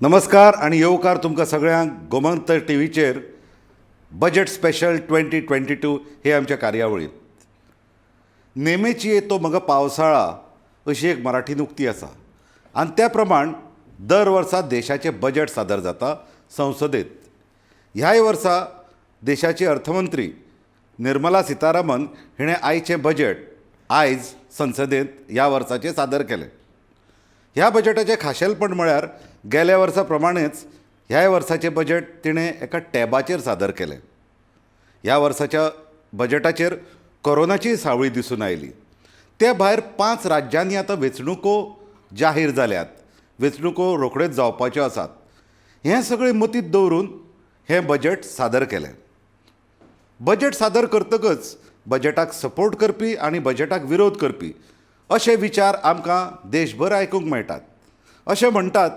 नमस्कार आणि येवकार तुमकां सगळ्यांक गोमंत टीव्हीचेर बजेट स्पेशल 2022 हे आमच्या कार्यावळींत. नेमेची येतो मग पावसाळा अशी एक मराठीन उक्ती आसा आनी त्या प्रमाण दर वर्सा देशाचें बजेट सादर जाता संसदेत. ह्याय वर्सा देशाची अर्थमंत्री निर्मला सीतारामन हिणें आयचें बजेट आयज संसदेंत ह्या वर्साचें सादर केलें. ह्या बजेटाचें खाशेलपण म्हळ्यार गेल्या वर्सा प्रमाणेच ह्या वर्साचें बजेट तिणें एका टॅबाचेर सादर केलें. ह्या वर्साच्या बजेटाचेर कोरोनाची सावळी दिसून आयली. ते भायर 5 राज्यांनी आतां वेंचणुको जाहीर जाल्यात. वेंचणुको रोखड्योच जावपाच्यो आसात. हें सगळें मतींत दवरून हें बजेट सादर केलें. बजेट सादर करतकच बजेटाक सपोर्ट करपी आनी बजेटाक विरोध करपी अशे विचार आमकां देशभर आयकूंक मेळटात. अशें म्हणटात,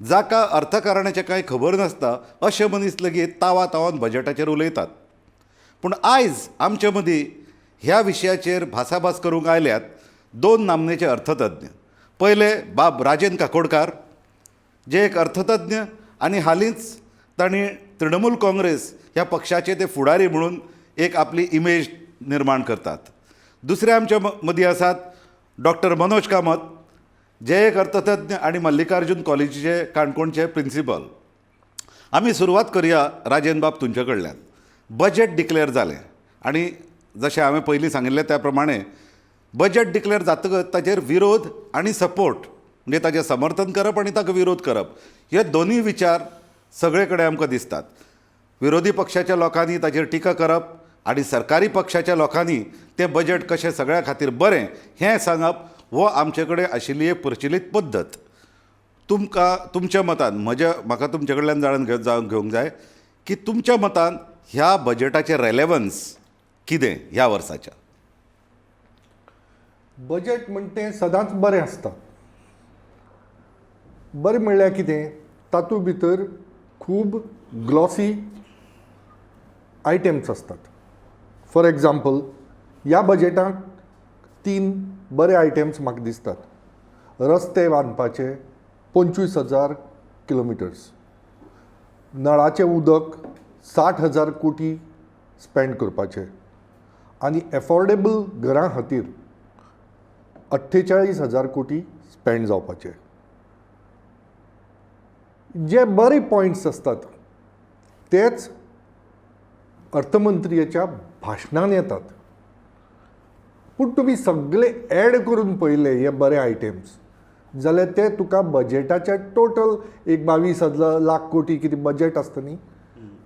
जाका अर्थकारणाचें कांय खबर नासता अशे मनीस लेगीत तावा तावन बजेटाचेर उलयतात. पूण आयज आमचे मदीं ह्या विशयाचेर भासाभास करूंक आयल्यात 2 नामनेचे अर्थतज्ञ. पयले बाब राजेन काकोडकार, जे एक अर्थतज्ञ आनी हालींच तांणी तृणमूल काँग्रेस ह्या पक्षाचे ते फुडारी म्हणून एक आपली इमेज निर्माण करतात. दुसरे आमच्या मदीं आसात डॉक्टर मनोज कामत, जे एक अर्थतज्ञ आनी मल्लिकार्जुन कॉलेजीचे काणकोणचे प्रिंसिपल. आमी सुरवात करुया राजेन बाब तुमचे कडल्यान. बजेट डिक्लेअर जालें आनी जशें हांवें पयलीं सांगिल्लें त्या प्रमाणे बजेट डिक्लेअर जातकच ताचेर विरोध आनी सपोर्ट म्हणजे ताचें समर्थन करप आनी ताका विरोध करप हे दोनूय विचार सगळे कडेन आमकां दिसतात. विरोधी पक्षाच्या लोकांनी ताचेर टिका करप आनी सरकारी पक्षाच्या लोकांनी तें बजेट कशें सगळ्या खातीर बरें हें सांगप हो आमचे कडेन आशिल्ली एक प्रचलीत पद्दत. तुमच्या मतान म्हाका तुमचे कडल्यान जाणून घेवंक जाय की तुमच्या मतान ह्या बजेटाचें रेलेवन्स कितें ह्या वर्साच्या. बजेट म्हणटा तें सदांच बरें आसता. बरें म्हणल्यार कितें, तातूंत भितर खूब ग्लॉसी आयटेम्स असतात. फॉर एग्जाम्पल, ह्या बजेटांत 3 बरे आयटेम्स म्हाका दिसतात. रस्ते बांदपाचे 25,000 किलोमिटर्स, नळाचें उदक 60,000 कोटी स्पेंड करपाचे आनी एफोर्डेबल घरां खातीर 48,000 कोटी स्पेंड जावपाचे. जे बरे पॉयंट्स असतात तेच अर्थमंत्र्याच्या भाशणान येतात. पूण तुमी सगळे ॲड करून पळयले हे बरे आयटेम्स जाल्यार ते तुका बजेटाचे टोटल एक 22 लाख कोटी कितें बजेट आसता न्ही,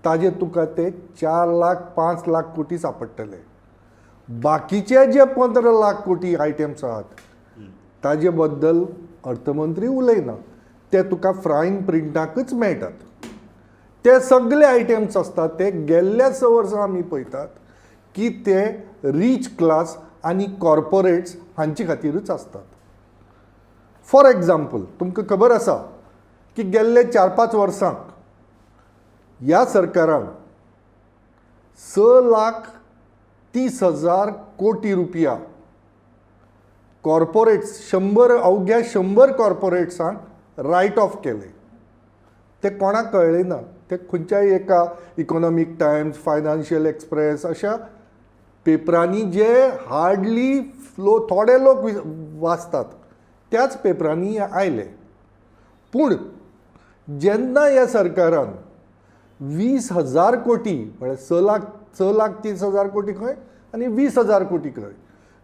ताजे तुका ते 4 लाख 5 लाख कोटी सांपडटले. बाकीचे जे 15 लाख कोटी आयटेम्स आहात ताजे बद्दल अर्थमंत्री उलयना. ते तुका फ्रायंग प्रिंटाकच मेळटात. ते सगळे आयटेम्स असतात ते गेल्ल्या 6 वर्सां आमी पळयतात की ते रीच क्लास आनी कॉर्पोरेट्स हांचे खातीरच असतात. फॉर एग्जाम्पल, तुमकां खबर आसा की गेल्ले 4-5 वर्सांक ह्या सरकारान 6,30,000 कोटी रुपया कॉर्पोरेट्स अवघ्या 100 कॉर्पोरेट्सांक रायट ऑफ केले. ते कोणाक कळ्ळें ना. ते खंयच्याय एका इकॉनॉमीक टायम्स, फायनान्शियल एक्सप्रेस अशा पेपरांनी जे हार्डली थोडे लोक वाचतात त्याच पेपरांनी आयले. पूण जेन्ना ह्या सरकारान 20,000 कोटी म्हळ्यार 6,30,000 कोटी खंय आनी 20,000 कोटी खंय,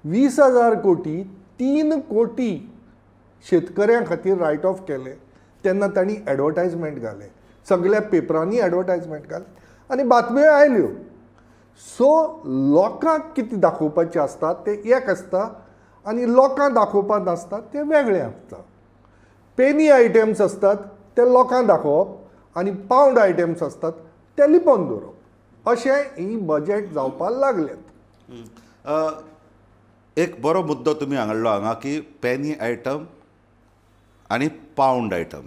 20,000 कोटी 3 कोटी शेतकऱ्यां खातीर रायट ऑफ केले तेन्ना तांणी एडवर्टायजमेंट घाले. सगळ्या पेपरांनी एडवर्टायजमेंट घाले आनी बातम्यो आयल्यो. सो लोकांक कितें दाखोवपाचें आसता तें एक आसता आनी लोकांक दाखोवपाक नासता तें वेगळें आसता. पेनी आयटेम्स असतात ते लोकांक दाखोवप आनी पावंड आयटेम्स असतात ते लिपोवन दवरप. अशें ही बजेट जावपाक लागल्यात. एक बरो मुद्दो तुमी हाडलो हांगा की पेनी आयटम आनी पावंड आयटम.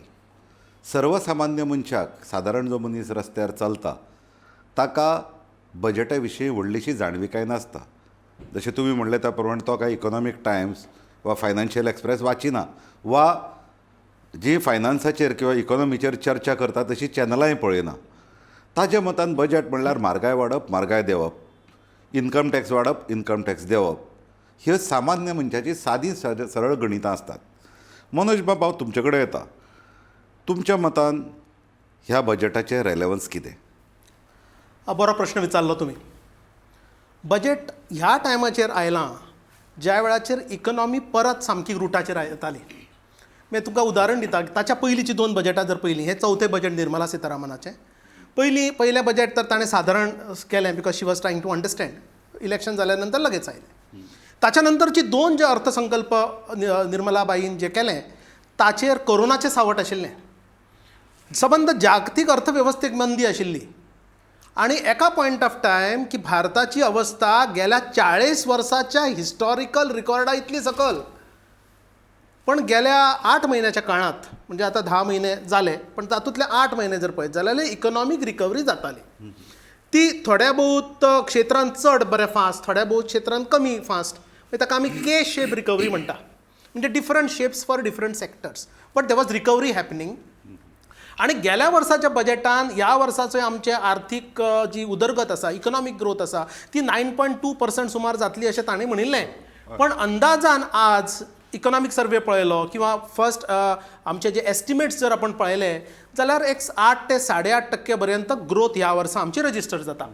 सर्वसामान्य मनशाक, सादारण जो मनीस रस्त्यार चलता ताका बजेटा विशीं व्हडलीशी जाणविकाय नासता. जशें तुमी म्हणलें त्या प्रमाणे तो कांय इकॉनॉमीक टायम्स वा फायनान्शियल एक्सप्रेस वाचिना वा जी फायनान्साचेर किंवा इकॉनॉमीचेर चर्चा करता तशी चॅनलांय पळयना. ताज्या मतान बजेट म्हणल्यार म्हारगाय वाडप, म्हारगाय देंवप, इन्कम टॅक्स वाडप, इन्कम टॅक्स देंवप, ह्यो सामान्य मनशाची सादी सरळ गणितां असतात. मनोज बाब, हांव तुमचे कडेन येता. तुमच्या मतान ह्या बजेटाचें रेलेवन्स कितें? बरो प्रश्न विचारलो तुमी. बजेट ह्या टायमाचेर आयलां ज्या वेळाचेर इकॉनॉमी परत सामकी रुटाचेर येताली. मागीर तुमकां उदाहरण दिता, ताच्या पयलींची 2 बजेटां जर पयलीं, हें 4थें बजेट निर्मला सितारामनाचें. पयलें बजेट तर ताणें सादारण केलें because she was trying to understand. Election जाल्या नंतर लगेच आयलें. ताच्या नंतरची 2 जे अर्थसंकल्प निर्मलाबाईन जे केले ताचेर कोरोनाचें सावट आशिल्लें. सबंद जागतीक अर्थवेवस्थेक मंदी आशिल्ली आणि एका पॉयंट ऑफ टायम की भारताची अवस्था गेल्या 40 वर्साच्या हिस्टॉरिकल रिकॉर्डा इतली सकल. पण गेल्या 8 म्हयन्याच्या काळात, म्हणजे आता 10 महिने जाले, पण तातूंतले 8 महिने जर पळयत जाल्यार इकॉनॉमीक रिकवरी जाताली. ती थोड्या बहुत क्षेत्रांत चड बरें फास्ट, थोड्या बहुत क्षेत्रांत कमी फास्ट. ताका आमी के शेप रिकवरी म्हणटा, म्हणजे different shapes for different sectors, but there was recovery happening. आणि गेल्या वर्साच्या बजेटान ह्या वर्साचो आमचे आर्थीक जी उदरगत आसा, इकॉनॉमीक ग्रोथ आसा, ती 9.2% सुमार जातली अशें ताणें म्हणिल्लें. पण अंदाजान आज इकॉनॉमीक सर्वे पळयलो किंवा फर्स्ट आमचे जे एस्टिमेट्स जर आपण पळयले जाल्यार एक 8 ते 8.5% पर्यंत ग्रोथ ह्या वर्सा आमची रजिस्टर जाता.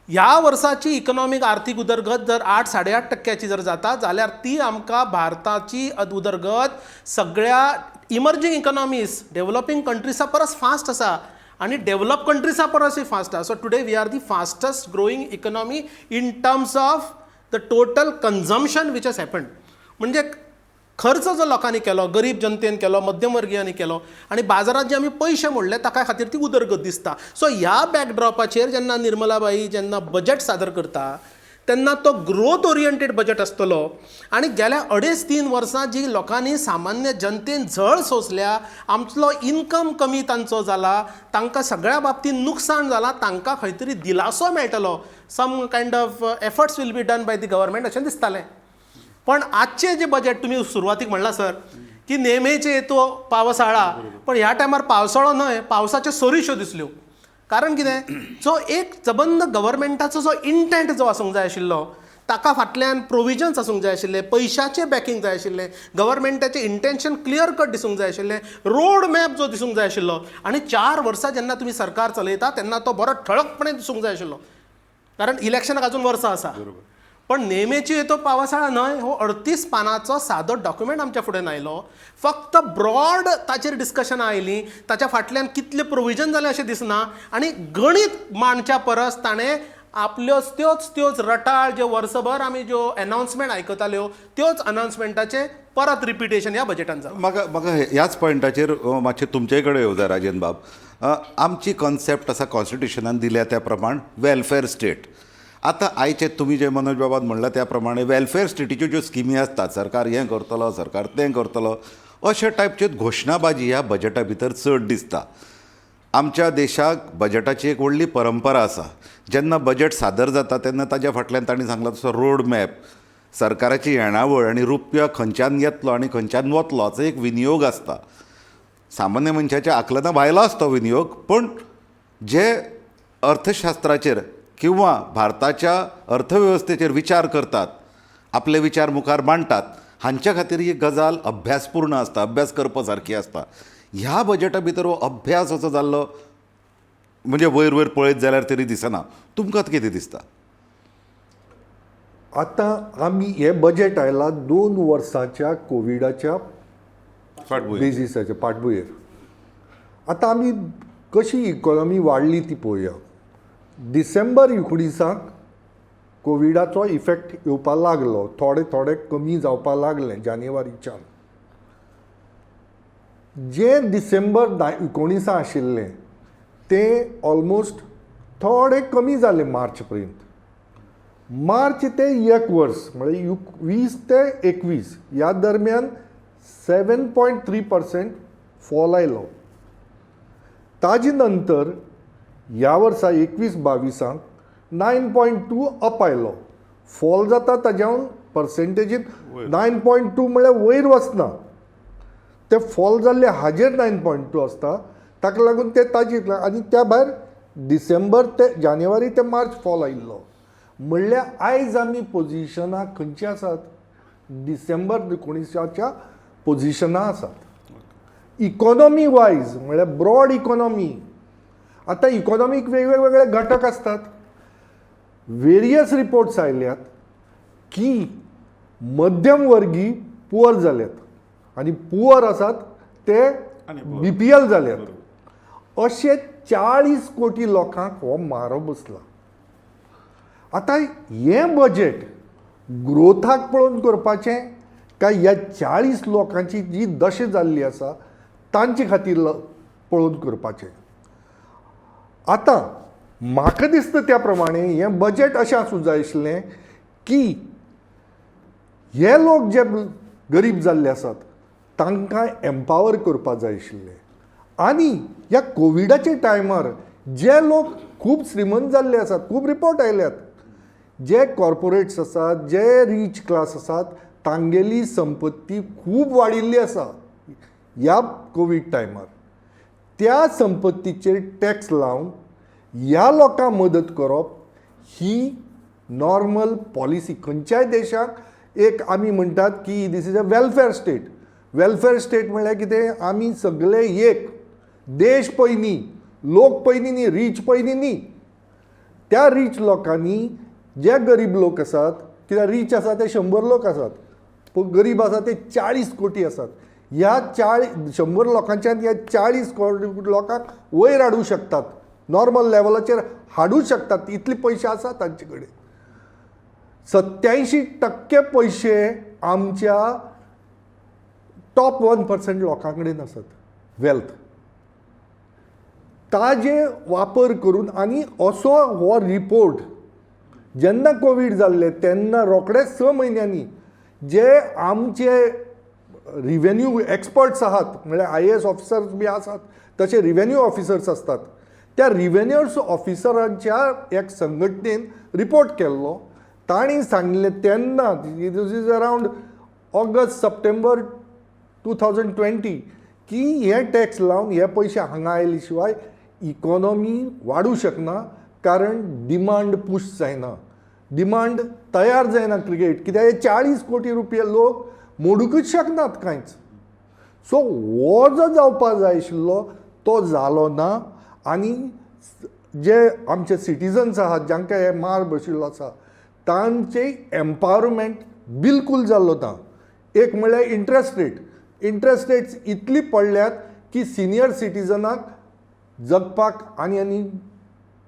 ह्या वर्साची इकॉनॉमीक आर्थीक उदरगत जर 8-8.5% जर जाता जाल्यार ती आमकां भारताची उदरगत सगळ्या इमर्जिंग इकॉनॉमीज, डेव्हलपिंग कंट्रीसा परस फास्ट आसा आणि डेव्हलप कंट्रीसा परसय फास्ट आसा. So today we are the fastest growing economy in terms of the total consumption which has happened. म्हणजे खर्च जो लोकांनी केलो, गरीब जनतेन केलो, मध्यमवर्गीयांनी केलो आणि बाजारात जे आमी पयशे मोडले ताका खातीर ती उदरगत दिसता. सो ह्या बॅकड्रॉपाचेर जेन्ना निर्मलाबाई जेन्ना बजेट सादर करता तेन्ना तो ग्रोथ ओरिएंटेड बजेट आसतलो. आणि गेल्या 2.5-3 वर्सां जी लोकांनी सामान्य जनतेन झळ सोंसल्या, आमचो इन्कम कमी तांचो जाला, तांकां सगळ्या बाबतींत नुकसाण जालां, तांकां खंय तरी दिलासो मेळटलो, some kind of efforts will be done by the government अशें दिसतालें. पण आजचें जे बजेट तुमी सुरवातीक म्हणला सर की नेमेचे येतो पावसाळा, पण ह्या टायमार पावसाळो न्हय, पावसाच्यो सोरीश्यो दिसल्यो. कारण कितें, जो एक सबंद गव्हर्मेंटाचो जो इंटेंट जो आसूंक जाय आशिल्लो, ताका फाटल्यान प्रोविजन्स आसूंक जाय आशिल्ले, पयशाचें बॅकींग जाय आशिल्लें, गव्हर्मेंटाचें इंटेंशन क्लियर कट दिसूंक जाय आशिल्लें, रोड मॅप जो दिसूंक जाय आशिल्लो, आणि 4 वर्सां जेन्ना तुमी सरकार चलयता तेन्ना तो बरो ठळकपणे दिसूंक जाय आशिल्लो. कारण इलेक्शनाक अजून वर्सां आसा. पण नेमेची येतो पावसाळा न्हय, हो 38 पानांचो सादो डॉक्युमेंट आमच्या फुडें आयलो. फक्त ब्रॉड ताचेर डिस्कशनां आयलीं, ताच्या फाटल्यान कितले प्रोविजन जालें अशें दिसना. आनी गणीत मांडच्या परस ताणें आपल्यो त्योच रटाळ ज्यो वर्सभर आमी ज्यो अनाउन्समेंट आयकताल्यो त्योच अनाउन्समेंटाचें परत रिपिटेशन ह्या बजेटान जालें. म्हाका ह्याच पॉयंटाचेर मातशें तुमचे कडेन येवं जाय राजन बाब. आमची कॉन्सेप्ट आसा कॉन्स्टिट्युशनान दिल्या त्या प्रमाण वेलफेअर स्टेट. आतां आयचे तुमी जे मनोज बाबान म्हणला त्या प्रमाणे वेलफेअर स्टेटीच्यो ज्यो स्किमी आसतात, सरकार हें करतलो, सरकार तें करतलो, अशे टायपच्यो घोशणाबाजी ह्या बजेटा भितर चड दिसता. आमच्या देशाक बजेटाची एक व्हडली परंपरा आसा. जेन्ना बजेट सादर जाता तेन्ना ताज्या फाटल्यान तांणी सांगला तसो रोड मॅप, सरकाराची येणावळ आनी रुपया खंयच्यान येतलो आनी खंयच्यान वतलो हाचो एक विनियोग आसता. सामान्य मनशाच्या आकलना भायलो आसता विनियोग, पण जे अर्थशास्त्राचेर किंवा भारताच्या अर्थवेवस्थेचेर विचार करतात, आपले विचार मुखार मांडटात, हांच्या खातीर ही गजाल अभ्यासपूर्ण आसता, अभ्यास करपा सारकी आसता. ह्या बजेटा भितर हो अभ्यास असो जाल्लो म्हणजे वयर वयर पळयत जाल्यार तरी दिसना. तुमकां कितें दिसता? आतां आमी हें बजेट आयलां 2 वर्साच्या कोविडाच्या बेजिसाचेर, फाटभुंयेर. आतां आमी कशी इकॉनॉमी वाडली ती पळोवया. डिसेंबर 19 कोविडाचो इफेक्ट येवपाक लागलो, थोडे कमी जावपाक लागलें जानेवारीच्यान. जें डिसेंबर 19 आशिल्लें तें ऑलमोस्ट थोडें कमी जालें मार्च पर्यंत. मार्च ते 1 वर्स म्हणजे 20 ते 21 ह्या दरम्यान 7.3% फॉल आयलो. ताजे नंतर ह्या वर्सा 21-22 9.2 अप आयलो. फॉल जाता ताज्यान पर्सेंटेजीन 9.2 म्हळ्यार वयर वचना. ते फॉल जाल्ले हाजेर 9.2 आसता, ताका लागून ते ताजी आनी त्या भायर डिसेंबर ते जानेवारी ते मार्च फॉल आयिल्लो. म्हणल्यार आयज आमी पोजिशनां खंयची आसात? डिसेंबर 19च्या पोजिशनां आसात. इकॉनॉमी वायज म्हळ्यार ब्रॉड इकॉनॉमी. आतां इकॉनॉमीक वेगवेगळे घटक असतात. वेरियस रिपोर्ट्स आयल्यात की मध्यमवर्गी पुअर जाल्यात आनी पुअर आसात ते BPL जाल्यात. अशे 40 कोटी लोकांक हो मारो बसला. आतां हें बजेट ग्रोथाक पळोवन करपाचें काय ह्या 40 लोकांची जी दशा जाल्ली आसा तांचे खातीर पळोवन करपाचें. आतां म्हाका दिसता त्या प्रमाणे हें बजेट अशें आसूं जाय आशिल्लें की हे लोक जे गरीब जाल्ले आसात तांकां एम्पावर करपा जाय आशिल्लें. आनी ह्या कोविडाच्या टायमार जे लोक खूब श्रीमंत जाल्ले आसात, खूब रिपोर्ट आयल्यात, जे कॉर्पोरेट्स आसात, जे रीच क्लास आसात, तांगेली संपत्ती खूब वाडिल्ली आसा ह्या कोवीड टायमार. त्या संपत्तीचेर टॅक्स लावन ह्या लोकांक मदत करप ही नॉर्मल पॉलिसी. खंयच्याय देशाक एक आमी म्हणटात की this is a welfare state. Welfare state म्हळ्यार कितें? आमी सगळे एक, देश पयलीं, लोक पयलीं न्ही, रीच पयलीं न्ही. त्या रीच लोकांनी जे गरीब लोक आसात, कित्याक रीच आसा ते 100 लोक आसात, पूण गरीब आसा ते 40 कोटी आसात. ह्या 100 लोकांच्यान ह्या 40 कोटी लोकांक वयर हाडूंक शकतात, नॉर्मल लेवलाचेर हाडूंक शकतात. इतले पयशे आसात तांचे कडेन. 87% पयशे आमच्या टॉप 1% लोकां कडेन आसात वेल्थ. ताजे वापर करून आनी असो हो रिपोर्ट जेन्ना कोवीड जाल्ले तेन्ना रोखडेच 6 म्हयन्यांनी जे आमचे रिव्हेन्यू एक्सपर्ट्स आहात, म्हळ्यार IAS ऑफिसर्स बी आसात, तसे रिव्हेन्यू ऑफिसर्स असतात, त्या रिव्हेन्यू ऑफिसरांच्या एक संघटनेन रिपोर्ट केल्लो. तांणी सांगिल्लें तेन्ना this is around August September 2020 की हे टॅक्स लावन हे पयशे हांगा आयले शिवाय इकॉनॉमी वाडूंक शकना, कारण डिमांड पुश जायना, डिमांड तयार जायना क्रिकेट. कित्याक हे 40 कोटी रुपया लोक मोडूंकच शकनात कांयच. सो हो जो जावपा जाय आशिल्लो तो जालो ना. आनी जे आमचे सिटिजन्स आहात जांकां हे मार बशिल्लो आसा तांचे एम्पावरमेंट बिलकूल जाल्लो ना. एक म्हळ्यार इंट्रस्ट रेट्स इतली पडल्यात की सिनियर सिटिजनाक जगपाक आनी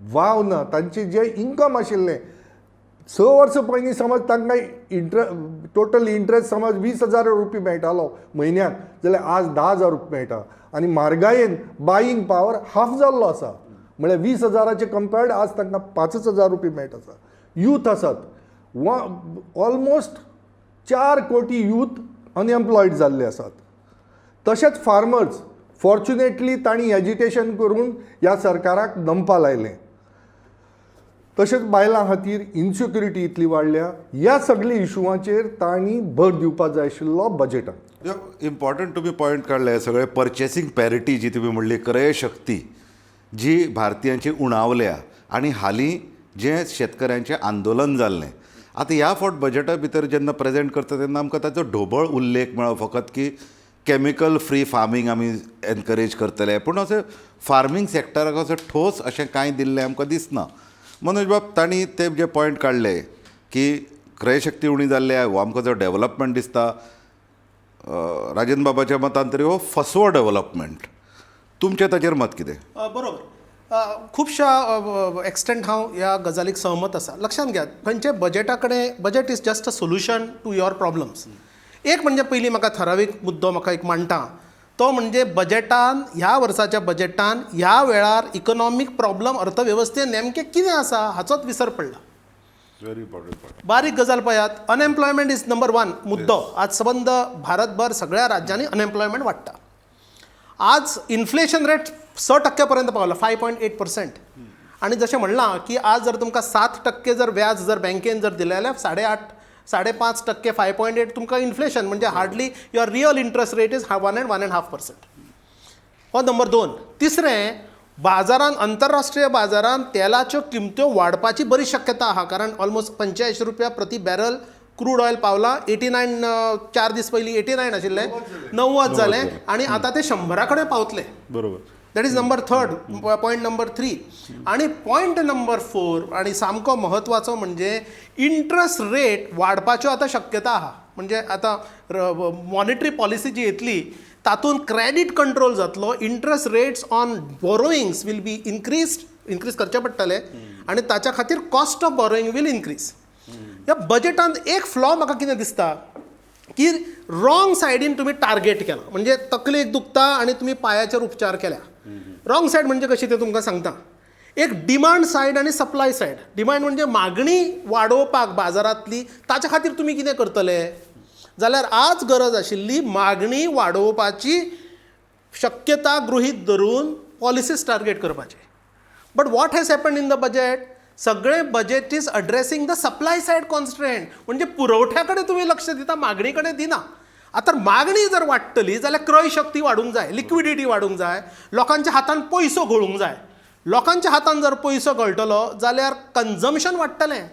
वाव ना. तांचे जे इन्कम आशिल्लें 6 वर्सां पयलीं समज तांकां टोटल इंट्रस्ट समज 20,000 रुपया मेळटालो म्हयन्याक, जाल्यार आज 10,000 रुपया मेळटा. आनी म्हारगायेन बायींग पावर हाफ जाल्लो आसा. म्हळ्यार 20,000चे कंपेर्ड आज तांकां 5,000 रुपया मेळटा आसा. यूथ आसात, ऑलमोस्ट 4 कोटी यूथ अनएम्प्लॉयड जाल्ले आसात. तशेंच फार्मर्स, फॉर्च्युनेटली तांणी एजिटेशन करून ह्या सरकाराक दंपा लायलें. तशेंच बायलां खातीर इन्सिक्युरिटी इतली वाडल्या. ह्या सगळ्या इशूवांचेर तांणी भर दिवपा जाय आशिल्लो बजेटान. इम्पॉर्टंट तुम्ही पॉयंट काडले सगळे. पर्चेसींग पॅरिटी जी तुम्ही म्हणली, क्रय शक्ती जी भारतीयांची उणावल्या आनी हालीं जें शेतकऱ्यांचें आंदोलन जाल्लें. आतां ह्या फावट बजेटा भितर जेन्ना प्रेजेंट करता तेन्ना आमकां ताचो ढोबळ उल्लेख मेळ्ळो फकत की कॅमिकल फ्री फार्मींग आमी एनकरेज करतले, पूण अशें फार्मींग सॅक्टराक असो ठोस अशें कांय दिल्लें आमकां दिसना. मनोज बाब तांणी ते जे पॉयंट काडले की क्रय शक्ती उणी जाल्ल्या, हो आमकां जो डेव्हलपमेंट दिसता, राजेंद्र बाबाच्या मतान तरी हो फसवो डेव्हलपमेंट. तुमचें ताचेर मत कितें? बरोबर. खुबशा एक्सटेंट हांव ह्या गजालीक सहमत आसा. लक्षांत घेयात, खंयचे बजेटा कडेन budget is just a solution to your problems. एक म्हणजे पयलीं म्हाका ठरावीक मुद्दो म्हाका एक मांडटा, तो म्हणजे बजेटान, ह्या वर्साच्या बजेटान ह्या वेळार इकॉनॉमीक प्रॉब्लम अर्थवेवस्थेन नेमकें कितें आसा हाचोच विसर पडला. Very important. बारीक गजाल पळयात, अनएम्प्लॉयमेंट इज नंबर 1 मुद्दो. आज सबंद भारतभर सगळ्या राज्यांनी अनएम्प्लॉयमेंट वाडटा. आज इन्फ्लेशन रेट 6% पर्यंत पावला, 5.8%. आणि जशें म्हणलां की आज जर तुमकां 7% जर व्याज जर बँकेन जर दिलें जाल्यार 8.5 5.5%, 5.8 तुमकां इन्फ्लेशन म्हणजे hardly your real interest rate is 1.5%. हो नंबर 2. तिसरें, बाजारांत आंतरराष्ट्रीय बाजारांत तेलाच्यो किमत्यो वाडपाची बरी शक्यता आहा, कारण ऑलमोस्ट 85 रुपया प्रति बॅरल क्रूड ऑयल पावला. 89 4 दीस पयलीं 89 आशिल्लें, 90 जालें आनी आतां ते 100 कडेन पावतले. बरोबर. That is number 3, point number 3. आणि पॉयंट नंबर 4 आणि सामको म्हत्वाचो म्हणजे इंट्रस्ट रेट वाडपाच्यो आतां शक्यता आहा. म्हणजे आतां मॉनिटरी पॉलिसी जी येतली तातूंत क्रेडीट कंट्रोल जातलो, interest rates on borrowings will be increase करचे पडटले आनी ताच्या खातीर cost of borrowing will increase. ह्या बजेटांत एक फ्लॉ म्हाका कितें दिसता की रॉंग सायडीन तुमी टार्गेट केला, म्हणजे तकलेक दुखता आनी तुमी पांयाचेर उपचार केल्या. रॉंग सायड म्हणजे कशी तें तुमकां सांगता. एक डिमांड सायड आनी सप्लाय सायड. डिमांड म्हणजे मागणी वाडोवपाक बाजारांतली, ताच्या खातीर तुमी कितें करतले जाल्यार आज गरज आशिल्ली मागणी वाडोवपाची शक्यता गृहीत धरून पॉलिसीज टार्गेट करपाचे. But what has happened in the budget? सगळें budget is addressing the supply side constraint, म्हणजे पुरवठ्या कडेन तुमी लक्ष दिता, मागणी कडेन दिना. आतां मागणी जर वाडटली जाल्यार क्रय शक्ती वाडूंक जाय, लिक्विडिटी वाडूंक जाय, लोकांच्या हातांत पयसो घोळूंक जाय. लोकांच्या हातांत जर पयसो घोळटलो जाल्यार कन्जम्पशन वाडटलें.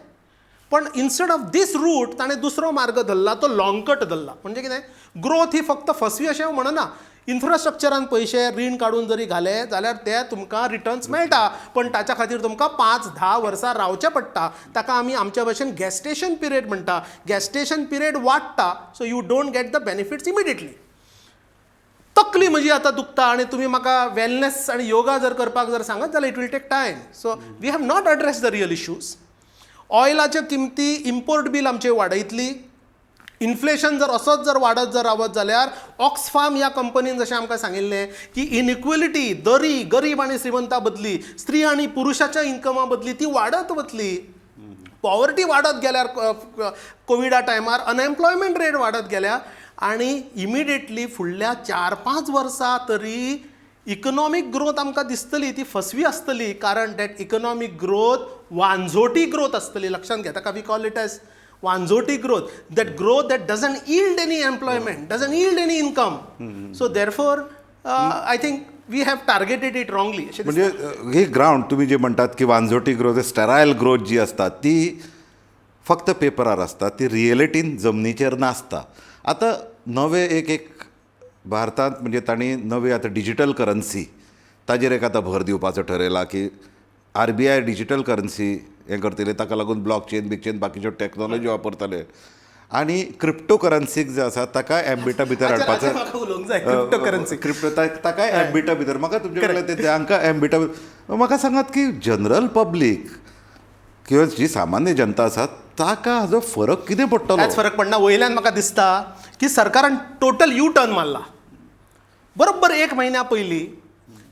पण इन्स्टेड ऑफ दीस रूट ताणें दुसरो मार्ग धरला, तो लाँग कट धरला. म्हणजे कितें, ग्रोथ ही फक्त फसवी अशें हांव म्हणना. इन्फ्रास्ट्रक्चरान पयशे रीण काडून जरी घाले जाल्यार ते तुमकां रिटर्न्स मेळटा, पण ताच्या खातीर तुमकां 5-10 वर्सां रावचें पडटा. ताका आमी आमच्या भाशेन गॅस्टेशन पिरियड म्हणटा. गॅस्टेशन पिरियड वाडटा, so you don't get the benefits immediately. तकली म्हजी आतां दुखता आनी तुमी म्हाका वेलनेस आनी योगा जर करपाक जर सांगत जाल्यार it will take time. So we have not address the real issues. ऑयलाच्यो किमती, इम्पोर्ट बील आमचे वाडयतली. इन्फ्लेशन जर असोच जर वाडत जर रावत जाल्यार ऑक्सफार्म ह्या कंपनीन जशें आमकां सांगिल्लें की इनइक्वेलिटी, दरी गरीब आनी श्रीमंता बदली, स्त्री आनी पुरुषाच्या इन्कमा बदली ती वाडत वतली. पॉवर्टी वाडत गेल्यार कोविडा टायमार अनएम्प्लॉयमेंट रेट वाडत गेल्या आनी इमिडिएटली फुडल्या 4-5 वर्सां तरी इकनॉमीक ग्रोथ आमकां दिसतली ती फसवी आसतली, कारण दॅट इकनॉमीक ग्रोथ वांझोटी ग्रोथ आसतली. लक्षांत घे, ताका वी कॉल इट एज वांझोटी growth. That doesn't yield any employment, doesn't yield any income. So therefore I think we have targeted it wrongly. म्हणजे ही ग्राउंड तुम्ही जे म्हणटात की वांझोटी ग्रोथ, स्टेरायल ग्रोथ जी असता ती फक्त पेपरार असता, ती रियलिटीन जमनीचेर नासता. आता नवे एक भारतांत म्हणजे तांणी नवी आतां डिजिटल करन्सी ताजेर एक आतां भर दिवपाचो ठरयला की RBI डिजिटल करन्सी हें करतले, ताका लागून ब्लॉकचेन बिकचेन बाकीच्यो टॅक्नॉलॉजी वापरतले आनी क्रिप्टो करन्सीक जे आसा ताका एम्बिटा भितर हाडपाचो. उलोवंक जाय क्रिप्टो करन्सी. क्रिप्टो ताका एम्बिटा भितर म्हाका तुमचे कडल्यान ते हांकां एम्बिटा म्हाका सांगात की जनरल पब्लीक किंवा जी सामान्य जनता आसा ताका हाजो फरक कितें पडटलो? कांयच फरक पडना. वयल्यान म्हाका दिसता की सरकारान टोटल यू टर्न मारला. बरोबर 1 म्हयन्या पयलीं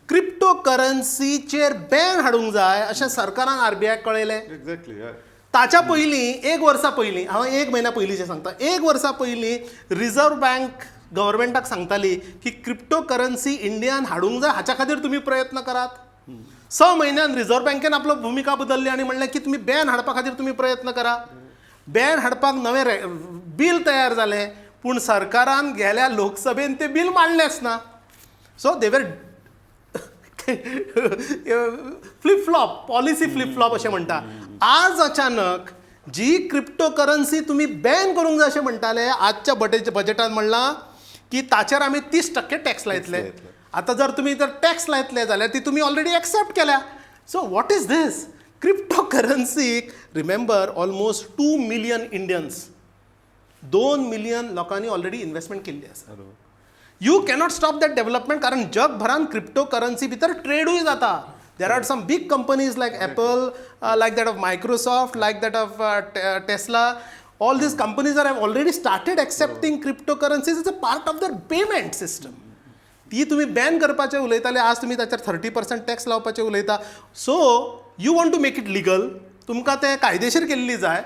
क्रिप्टो करन्सीचेर बॅन हाडूंक जाय अशें सरकारान RBI कळयलें. एक्झॅक्टली. ताच्या पयलीं 1 वर्सा पयलीं, हांव 1 म्हयन्या पयलींचें सांगता, 1 वर्सा पयलीं रिझर्व बँक गव्हर्मेंटाक सांगताली की क्रिप्टो करन्सी इंडियान हाडूंक जाय, हाच्या खातीर तुमी प्रयत्न करात. 6 म्हयन्यान रिझर्व बँकेन आपलो भुमिका बदलली आनी म्हणलें की तुमी बॅन हाडपा खातीर तुमी प्रयत्न करा. बॅन हाडपाक नवें बील तयार जालें, पूण सरकारान गेल्या लोकसभेन तें बील मांडलेंच ना. सो दे वर flip flop, policy flip flop अशें म्हणटा. आज अचानक जी क्रिप्टो करन्सी तुमी बॅन करूंक जाय अशें म्हणटाले, आजच्या बजेटान म्हणलां की ताचेर आमी 30% टॅक्स लायतले. आतां जर तुमी जर टॅक्स लायतले जाल्यार ती तुमी ऑलरेडी एक्सेप्ट केल्या. So what is this? Crypto करन्सीक remember almost 2 million Indians, 2 million लोकांनी ऑलरेडी इन्वेस्टमेंट केल्ली आसा. You cannot stop that development, कारण जगभरान क्रिप्टो करन्सी भितर ट्रेडूय जाता. There are some big companies like Apple, like that of Microsoft, like that of Tesla. All these companies are have already started accepting crypto currencies as a part of their payment system. ती तुमी ban करपाचें उलयताले, आज तुमी ताचेर 30% tax लावपाचें उलयता. So you want to make it legal, तुमकां तें कायदेशीर केल्ली जाय,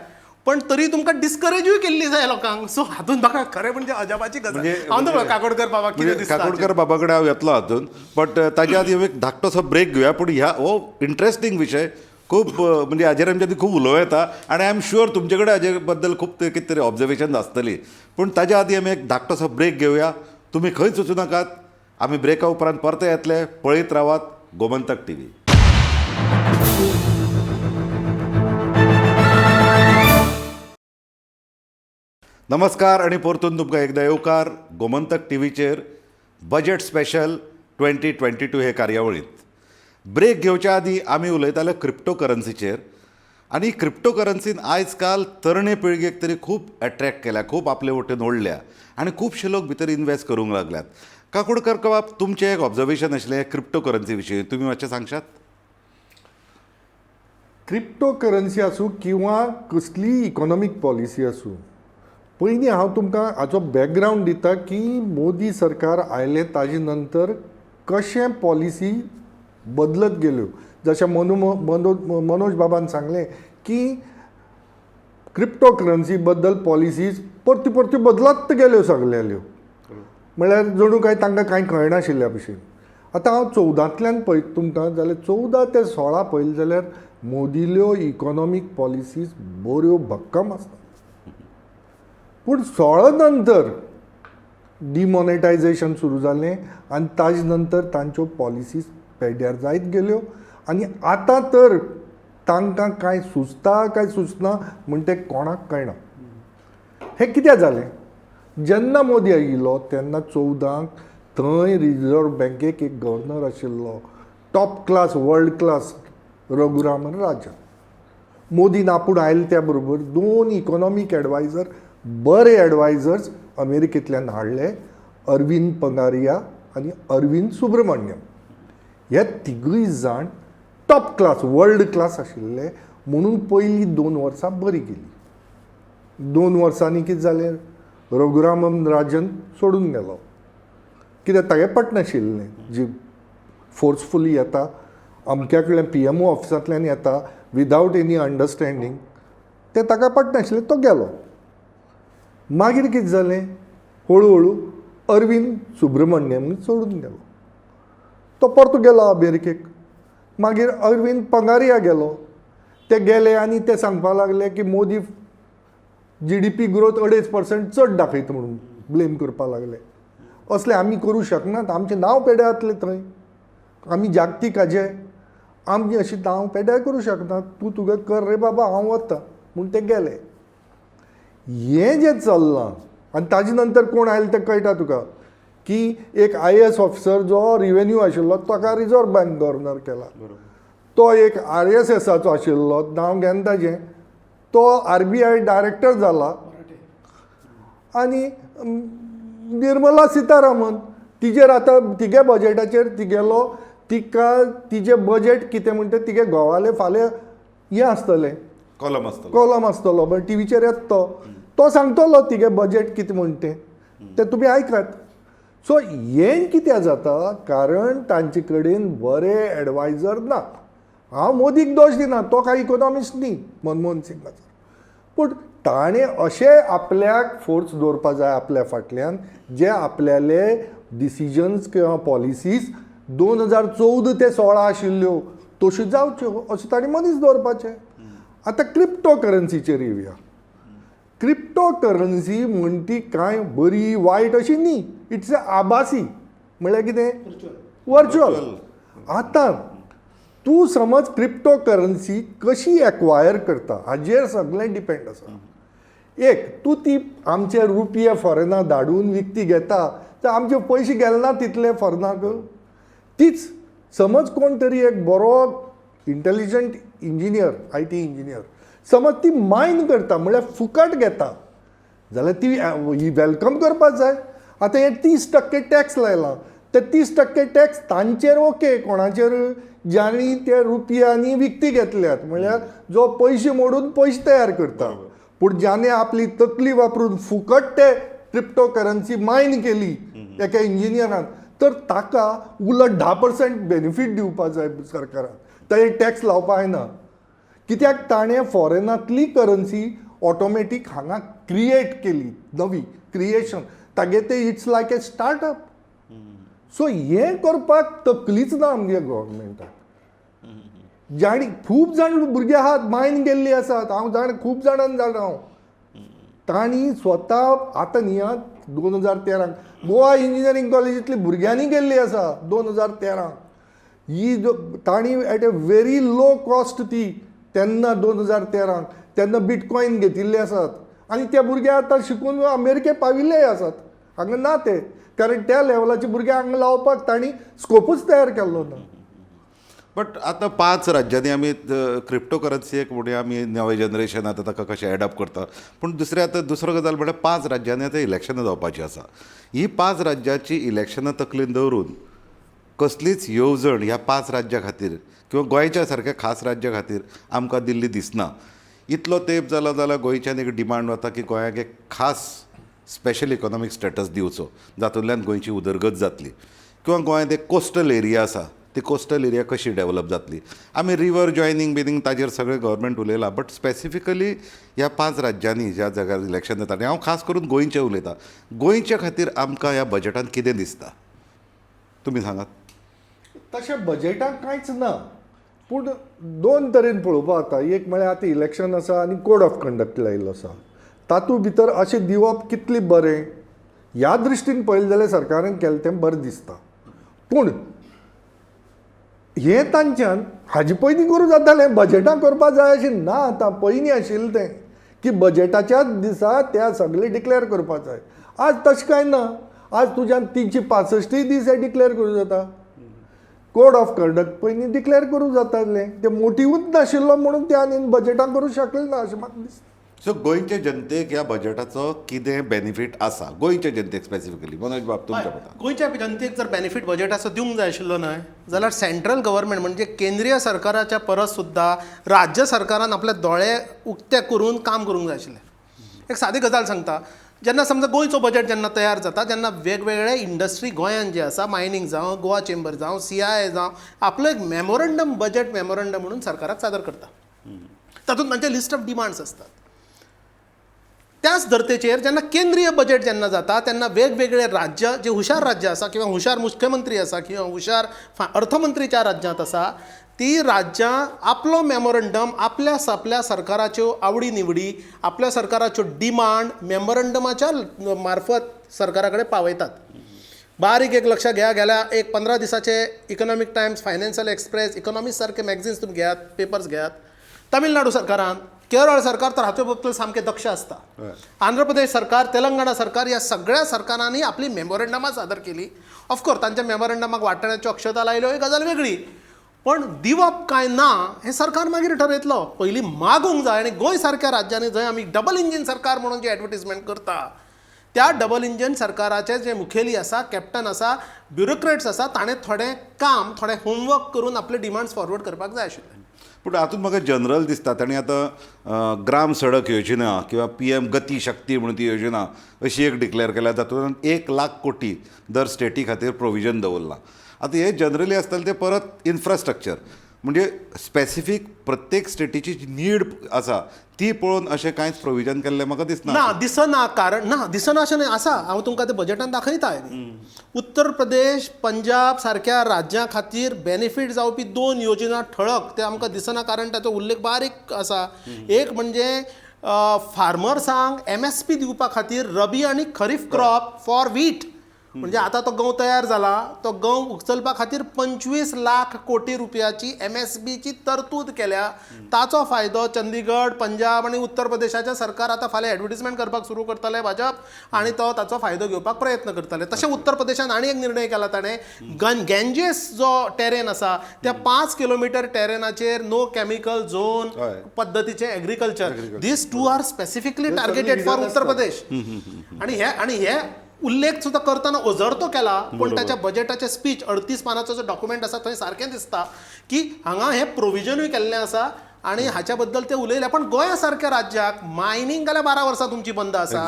पण तरी तुमकां डिस्करेजूय केल्ली जाय लोकांक. सो हातूंत म्हाका खरें म्हणजे अजापाची गजाल. हांव तो काकोडकर बाबा कितें दिसता, काकोडकर बाबा कडेन हांव येतलो हातून, बट ताज्या आदी एक धाकटोसो ब्रेक घेवया. पूण ह्या हो इंट्रस्टींग विशय खूब म्हणजे हाजेर आमच्या खूब उलोवं येता आनी आय एम शुअर तुमचे कडेन हाजे बद्दल खूब कितें तरी ऑब्जर्वेशन आसतली पूण ताज्या आदीं आमी एक धाकटोसो ब्रेक घेवया. तुमी खंयच वचूं नाकात. आमी ब्रेका उपरांत परते येतले. पळयत रावात गोमंतक टीव्ही. नमस्कार आणि परतून तुमकां एकदां येवकार गोमंतक टीव्हीचेर बजेट स्पेशल 2022 हे कार्यावळींत. ब्रेक घेवच्या आदीं आमी उलयताले क्रिप्टो करन्सीचेर आनी क्रिप्टो करन्सीन आयज काल तरणे पिळगेक तरी खूब एट्रॅक्ट केल्या, खूब आपले वटेन ओडल्या आनी खुबशे लोक भितर इन्वेस्ट करूंक लागल्यात. काकुडकर बाब, तुमचें एक ऑब्जर्वेशन आशिल्लें क्रिप्टो करन्सी विशीं, तुमी मातशें सांगशात? क्रिप्टो करन्सी आसूं किंवा कसली इकॉनॉमीक पॉलिसी आसूं, पयलीं हांव तुमकां हाचो बॅकग्रावंड दिता की मोदी सरकार आयले ताजे नंतर कशें पॉलिसी बदलत गेल्यो. जशें मनोज बाबान सांगलें की क्रिप्टो करन्सी बद्दल पॉलिसीज परती बदलत गेल्यो सगळ्यो. म्हळ्यार जणू काय तांकां कांय कळनाशिल्ल्या भशेन. आतां हांव 14तल्यान पळयत तुमकां जाल्यार 14 ते 16 पळयलें जाल्यार मोदील्यो इकॉनॉमीक पॉलिसीज बऱ्यो भक्कम आसता. पूण 16 नंतर डिमॉनेटायझेशन सुरू जालें आनी ताजे नंतर तांच्यो पॉलिसीज पेड्ड्यार जायत गेल्यो आनी आतां तर तांकां कांय सुचता काय सुचना म्हण तें कोणाक कळना. हें कित्याक जालें? जेन्ना मोदी आयिल्लो तेन्ना 14 थंय रिजर्व बँकेक एक गव्हर्नर आशिल्लो, top class world class Raghuraman Rajan. मोदीन आपूण आयले त्या बरोबर 2 इकॉनॉमीक एडवायजर, बरे एडवायजर्स अमेरिकेंतल्यान हाडले, अरविंद पंगारिया आनी अरविंद सुब्रमण्यम. हे तिगूय जाण टॉप क्लास वर्ल्ड क्लास आशिल्ले म्हणून पयलीं 2 वर्सां बरी गेली. 2 वर्सांनी कितें जालें? रघुरामन राजन सोडून गेलो. कित्याक तागे पटनाशिल्लें. जी फोर्सफुली येता, अमक्या कडल्यान PMO ऑफिसांतल्यान येता विदावट एनी अंडरस्टँडींग, तें ताका पटनाशिल्लें, तो गेलो. मागीर कितें जालें? हळू अरविंद सुब्रमण्यम सोडून गेलो. तो परतो गेलो अमेरिकेक. मागीर अरविंद पंगारिया गेलो. ते गेले आनी ते सांगपाक लागले की मोदी GDP ग्रोथ 2.5% चड दाखयता म्हणून ब्लेम करपाक लागले. असले आमी करूं शकनात, आमचें नांव पेड्यार जातलें थंय, आमी जागतीक हाजे आमी अशी नांव पेड्यार करूं शकनात, तूं तुगे कर रे बाबा, हांव वता म्हूण ते गेले. हें जें चल्लां आनी ताजे नंतर कोण आयले तें कळटा तुका की एक IAS ऑफिसर जो रिवेन्यू आशिल्लो ताका रिजर्व बँक गव्हर्नर केला. तो एक RSSाचो आशिल्लो, नांव घेना ताजें, तो RBI डायरेक्टर जाला. आनी निर्मला सितारामन तिजेर आतां तिगे बजेटाचेर तिगेलो तिका तिजें बजेट कितें म्हणटा तिगे घोवाले फाल्यां हें आसतलें, कॉलम आसतलो, बट टीव्हीचेर येता तो सांगतलो तिगे बजेट कितें म्हण तें तुमी आयकात. सो हें कित्याक जाता? कारण तांचे कडेन बरे एडवायजर ना. हांव मोदीक दोश दिना, तो कांय इकॉनॉमिस्ट न्ही मनमोहन सिंगाचो, पूण ताणें अशें आपल्याक फोर्स दवरपा जाय आपल्या फाटल्यान जे आपल्याले डिसिजन्स किंवा पॉलिसीज 2014 ते 16 आशिल्ल्यो तश्यो जावच्यो अशें ताणें मनीस दवरपाचें. आतां क्रिप्टो करन्सीचेर येवया. क्रिप्टो करन्सी म्हण ती कांय बरी वायट अशी न्ही, इट्स आभासी, म्हळ्यार कितें? वर्च्युअल. आतां तूं समज क्रिप्टो करन्सी कशी एक्वायर करता हाजेर सगळें डिपेंड आसा. एक, तूं ती आमचे रुपये फॉरेनाक धाडून विकती घेता तर आमचे पयशे गेले ना तितले फॉरेनाक. तीच समज कोण तरी एक बरो इंटेलिजंट इंजिनियर, IT इंजिनियर समज ती मायन करता म्हळ्यार फुकट घेता जाल्यार ती ही वेलकम करपाक जाय. आतां हे 30% टॅक्स लायला, ते 30% टॅक्स तांचेर ओके, कोणाचेर? ज्यांनी ते रुपयांनी विकती घेतल्यात, म्हळ्यार जो पयशे मोडून पयशे तयार करता. पूण ज्याने आपली तकली वापरून फुकट ते क्रिप्टो करन्सी मायन केली एका इंजिनियरान, तर ताका उलट 10% बेनिफीट दिवपाक जाय सरकारान, ताजेर टॅक्स लावपाक जायना. कित्याक ताणें फॉरेनांतली करन्सी ऑटोमॅटीक हांगा क्रिएट केली, नवी क्रिएशन, तागे ते it's like a startup. So हें करपाक तकलीच ना आमगे गव्हर्मेंटाक. जाणी खूब जाण भुरगे आहात मायन गेल्ली आसात, हांव खूब जाणांक जाणा हांव. तांणी स्वता आतां न्ही आं 2013 गोवा इंजिनियरींग कॉलेजींतली भुरग्यांनी गेल्ली आसा 2013. ही तांणी एट ए व्हेरी लो कॉस्ट ती तेन्ना 2013 तेन्ना बिटकॉयन घेतिल्ले आसात आनी ते भुरगे आतां शिकून अमेरिके पाविल्ले आसात. हांगा ना ते, कारण त्या लेवलाचे भुरगे हांगा लावपाक तांणी स्कोपूच तयार केल्लो ना. बट आतां 5 राज्यांनी आमी क्रिप्टो करन्सीक म्हणजे आमी नवे जनरेशन आतां ताका कशें एडॅप्ट करता. पूण दुसरो गजाल म्हळ्यार 5 राज्यांनी आतां इलेक्शनां जावपाचीं आसा. ही 5 राज्याची इलेक्शनां तकलेन दवरून कसलीच येवजण ह्या 5 राज्यां खातीर किंवा गोंयच्या सारक्या खास राज्या खातीर आमकां दिल्ली दिसना. इतलो तेंप जालो जाल्यार गोंयच्यान एक डिमांड वता की गोंयाक एक खास स्पेशल इकॉनॉमीक स्टेटस दिवचो, जातूंतल्यान गोंयची उदरगत जातली. किंवा गोंयांत एक कोस्टल एरिया आसा, ती कोस्टल एरिया कशी डेवलप जातली. आमी रिवर जॉयनींग बिनींग ताजेर सगळें गव्हर्मेंट उलयलां, बट स्पेसिफिकली ह्या 5 राज्यांनी ज्या जाग्यार इलेक्शन जाता, आनी हांव खास करून गोंयचें उलयतां, गोंयच्या खातीर आमकां ह्या बजेटांत कितें दिसता तुमी सांगात. तशें बजेटाक कांयच ना, पूण 2 तरेन पळोवपा जाता. एक म्हळ्यार आतां इलेक्शन आसा आनी कोड ऑफ कंडक्ट लायिल्लो आसा. तातूंत भितर अशें दिवप कितलें बरें ह्या दृश्टीन पळयलें जाल्यार सरकारान केलें तें बरें दिसता. पूण हें तांच्यान हाजे पयलीं करूं जातालें, बजेटां करपाक जाय अशें ना. आतां पयलीं आशिल्लें तें की बजेटाच्याच दिसा त्या सगळें डिक्लेअर करपाक जाय. आज तशें कांय ना. आज तुज्यान 365 दीस हे डिक्लेअर करूं जाता. कोड ऑफ कंडक्ट पयलीं डिक्लेअर करूं जातालें, तें मोटिवूच नाशिल्लो म्हणून ते आनी बजेटां करूं शकले ना अशें म्हाका दिसता. सो गोंयच्या जनतेक ह्या बजेटाचो कितें बेनिफीट आसा गोंयच्या जनतेक स्पेसिफिकली मनोज बाब तुमच्या मतान. गोंयच्या जनतेक जर बेनिफीट बजेटाचो दिवंक जाय आशिल्लो न्हय जाल्यार सेंट्रल गव्हर्मेंट म्हणजे केंद्रीय सरकाराच्या परस सुद्दां राज्य सरकारान आपले दोळे उक्ते करून काम करूंक जाय आशिल्लें. एक सादी गजाल सांगता, जेन्ना समजा गोंयचो बजेट जेन्ना तयार जाता तेन्ना वेगवेगळे इंडस्ट्री गोंयांत जे आसा, मायनींग जावं, गोवा चेंबर जावं, CII जावं, आपलो एक मेमोरंडम बजेट मेमोरंडम म्हणून सरकाराक सादर करता. तातूंत तांचे लिस्ट ऑफ डिमांड्स आसतात. त्याच धर्तेचेर जेन्ना केंद्रीय बजेट जेन्ना जाता तेन्ना वेगवेगळे राज्य जे हुशार राज्य आसा किंवा हुशार मुख्यमंत्री आसा किंवा हुशार अर्थमंत्री ज्या राज्यांत आसा ती राज्यां आपलो मेमोरंडम आपल्या सरकाराच्यो आवडी निवडी, आपल्या सरकाराच्यो डिमांड मेमोरंडमाच्या मार्फत सरकारा कडेन पावयतात. बारीक एक लक्षात गेल्या एक 15 दिसाचे economic Times, financial express, economist सारके मॅगझिन्स तुमी घेयात, पेपर्स घेयात. तामिळनाडू सरकारान, केरळ सरकार तर हाचे बाबतींत सामकें दक्ष आसता. आंध्र प्रदेश सरकार, तेलंगणा सरकार ह्या सगळ्या सरकारांनी आपली मेमोरंडमां सादर केली. ऑफकोर्स तांच्या मेमोरंडमाक वाटाण्याच्यो अक्षता लायल्यो ही गजाल वेगळी, पण दिवप काय ना हें सरकार मागीर ठरयतलो. पयलीं मागूंक जाय. आनी गोंय सारक्या राज्यांनी जंय आमी डबल इंजीन सरकार म्हणून जी एडवर्टिजमेंट करता, त्या डबल इंजीन सरकाराचे जे मुखेली आसा, कॅप्टन आसा, ब्युरोक्रेट्स आसा, ताणें थोडें काम, थोडें होमवर्क करून आपले डिमांड्स फॉरवर्ड करपाक जाय आशिल्ले. पूण हातूंत म्हाका जनरल दिसता तांणी आतां ग्राम सडक योजना किंवा PM गती शक्ती म्हणून ती योजना अशी एक डिक्लेअर केल्या, तातूंत 1 लाख कोटी दर स्टेटी खातीर प्रोविजन दवरलां. आतां हे जनरली आसतालें ते परत इन्फ्रास्ट्रक्चर म्हणजे स्पेसिफीक प्रत्येक स्टेटीची जी नीड आसा ती पळोवन अशें कांयच प्रोविजन केल्लें म्हाका दिसना. ना दिसना, कारण ना दिसना अशें न्हय. आसा, हांव तुमकां ते बजेटान दाखयता. उत्तर प्रदेश, पंजाब सारक्या राज्यां खातीर बेनिफीट जावपी 2 योजना ठळक ते आमकां दिसना, कारण ताचो उल्लेख बारीक आसा. एक म्हणजे फार्मर्सांक MSP दिवपा खातीर रबी आनी खरीफ क्रॉप फॉर व्हीट, म्हणजे आतां तो गंव तयार जाला, तो गंव उचलपा खातीर 25 लाख कोटी रुपयाची MSPची तरतूद केल्या. ताचो फायदो चंदीगड, पंजाब आनी उत्तर प्रदेशाचे सरकार आतां फाल्यां एडवर्टिजमेंट करपाक सुरू करतले भाजप, आनी तो ताचो फायदो घेवपाक प्रयत्न करतले. तशें उत्तर प्रदेशान आनी एक निर्णय केला ताणें, गँजेस जो टेरेन आसा त्या 5 किलोमिटर टेरेनाचेर नो केमिकल झोन पद्दतीचें agriculture. These 2 are specifically targeted for Uttar Pradesh. आनी हे उल्लेख सुद्दां करतना ओझरतो केला, पण त्याच्या बजेटाचे स्पीच 38 पानाचो जो डॉक्युमेंट आसा थंय सारकें दिसता की हांगा हें प्रोविजनूय केल्लें आसा आनी हाच्या बद्दल ते उलयले. पण गोंया सारक्या राज्याक मायनींग जाल्यार 12 वर्सां तुमची बंद आसा.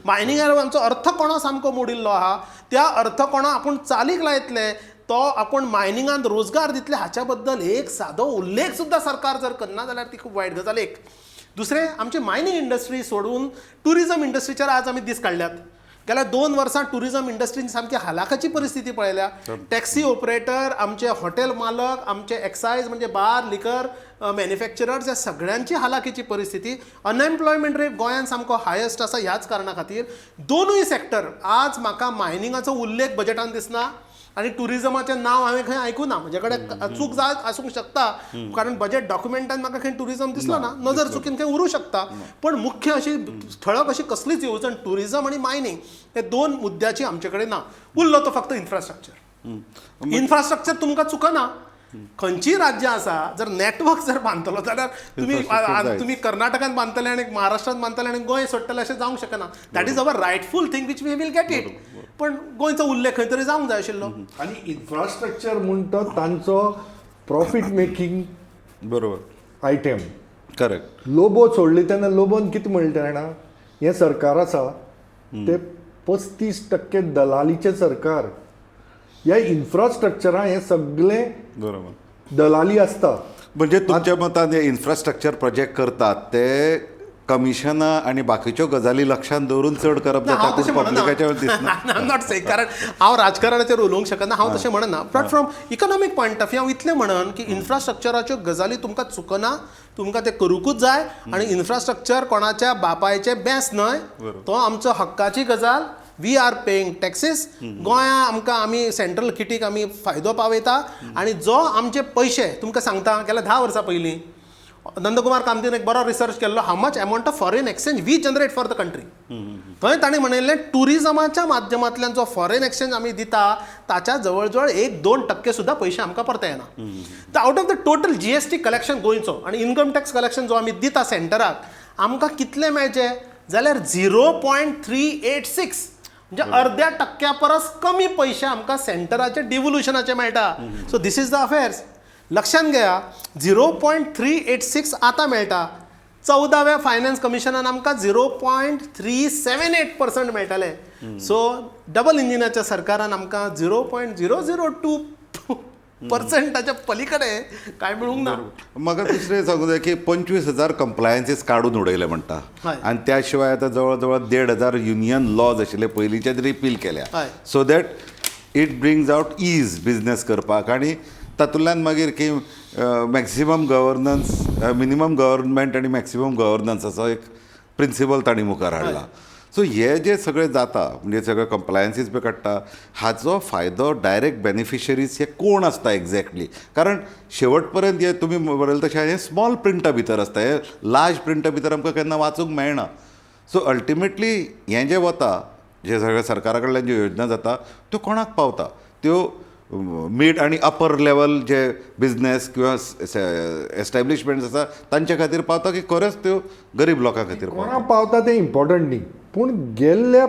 मायनिंगार आमचो अर्थकोणो सामको मोडिल्लो आहा. त्या अर्थकोणा आपूण चालीक लायतले, तो आपूण मायनिंगांत रोजगार दितले, हाच्या बद्दल एक सादो उल्लेख सुद्दां सरकार जर करना जाल्यार ती खूब वायट गजाल. एक दुसरें, आमची मायनिंग इंडस्ट्री सोडून टुरिजम इंडस्ट्रीचेर आज आमी दीस काडल्यात. गेल्या 2 वर्सां टुरिझम इंडस्ट्रीन सामकी हालाखाची परिस्थिती पळयल्या. टॅक्सी ऑपरेटर, आमचे हॉटेल मालक, आमचे एक्सायज म्हणजे बार लिकर मॅन्युफॅक्चरर्स, ह्या सगळ्यांची हालाकीची परिस्थिती. अनएम्प्लॉयमेंट रेट गोंयांत सामको हायस्ट आसा. ह्याच कारणा खातीर दोनूय सॅक्टर, आज म्हाका मायनिंगाचो उल्लेख बजेटान दिसना आनी टुरिझमाचें नांव हांवें खंय आयकूं ना. म्हजे कडेन चूक जायत आसूंक शकता, कारण बजेट डॉक्युमेंटान म्हाका खंय टुरिझम दिसलो ना. नजर चुकीन खंय उरूं शकता. पण मुख्य अशी ठळक अशी कसलीच येवजण टुरिझम आनी मायनिंग हे 2 मुद्द्याची आमचे कडेन ना. उरलो तो फक्त इन्फ्रास्ट्रक्चर. इन्फ्रास्ट्रक्चर तुमकां चुकना. खंयचीय राज्य आसा, जर नेटवर्क जर बांदतलो जाल्यार तुम्ही कर्नाटकांत बांदतले आनी महाराष्ट्रांत बांदतले आनी गोंय सोडटले अशें जावंक शकना. That is our rightful thing which we will get it. पण गोंयचो उल्लेख खंय तरी जावंक जाय आशिल्लो. आनी इन्फ्रास्ट्रक्चर म्हणटा तांचो प्रॉफीट मेकींग बरोबर, आयटेम. करेक्ट. लोबो सोडली तेन्ना लोबोन कितें म्हणलें जाणा, हें सरकार आसा ते 35% दलालीचें सरकार. ह्या इन्फ्रास्ट्रक्चरां हें सगळें बरोबर. दलाली आसता. म्हणजे तुमच्या मतान हे इन्फ्रास्ट्रक्चर प्रोजेक्ट करतात ते कमिशनां आनी बाकीच्यो गजाली लक्षांत दवरून चड करप जाता, पूण पब्लिकाच्या दिसना. आय एम नॉट से, कारण हांव राजकारणाचेर उलोवंक शकना. हांव तशें म्हणना. But from economic point of view हांव इतलें म्हणन की इन्फ्रास्ट्रक्चराच्यो गजाली तुमकां चुकना, तुमकां ते करूंकूच जाय. आनी इन्फ्रास्ट्रक्चर कोणाच्या बापायचें बेंस न्हय, तो आमचो हक्काची गजाल. We are paying taxes. गोंया आमी सेंट्रल किटीक आमी फायदो पावयता. आनी जो आमचे पयशे तुमकां सांगता, गेल्या 10 वर्सां पयलीं नंदकुमार कामतीन एक बरो रिसर्च केल्लो, how much amount of foreign exchange we generate for the country. थंय ताणें म्हणिल्लें टुरिझमाच्या माध्यमांतल्यान जो फॉरेन एक्सचेंज आमी दिता ताच्या जवळ जवळ 1-2% सुद्धा पयशे आमकां परत येना. तर out of the total GST collection गोंयचो आनी इन्कम टॅक्स कलेक्शन जो आमी दिता सेंटराक, आमकां कितले मेळचे जाल्यार 0.386, म्हणजे 0.5% परस कमी पयशे आमकां सेंटराचे डिव्होल्युशनाचे मेळटा. So this is the affairs. लक्षांत घेया, 0.386 आतां मेळटा. 14व्या फायनान्स कमिशनान आमकां 0.378% मेळटाले. सो डबल इंजिनाच्या सरकारान आमकां 0.002%च्या पलीकडे कांय मेळूंक ना. म्हाका दुसरें सांगूं जाय की 25,000 कंप्लायन्सीस काडून उडयले म्हणटा. हय. आनी त्या शिवाय आतां जवळ जवळ 1,500 युनियन लॉज आशिल्ले पयलींचेच रिपील केल्या. हय. So that it brings out is business करपाक. आनी तातूंतल्यान मागीर की मॅक्सिमम गव्हर्नन्स, मिनिमम गव्हर्नमेंट आनी मॅक्सिमम गव्हर्नन्स असो एक प्रिंसिपल तांणी मुखार हाडला. सो हे जे सगळें जाता, म्हणजे सगळे कंप्लायन्सीस बी काडटा, हाचो फायदो डायरेक्ट बेनिफिशरीज हे कोण आसता एक्झॅक्टली? कारण शेवट पर्यंत हे तुमी बरयले तशें हे स्मॉल प्रिंटा भितर आसता, हे लार्ज प्रिंटा भितर आमकां केन्ना वाचूंक मेळना. सो अल्टिमेटली हें जें वता, जे सगळे सरकारा कडल्यान ज्यो योजना जाता त्यो कोणाक पावता? त्यो मिड आनी अपर लेवल जे बिझनेस किंवा एस्टॅब्लिशमेंट्स आसा तांचे खातीर पावता, की खरेंच त्यो गरीब लोकां खातीर पावता? कोणा पावता तें इम्पॉर्टंट न्ही, पूण गेल्ल्या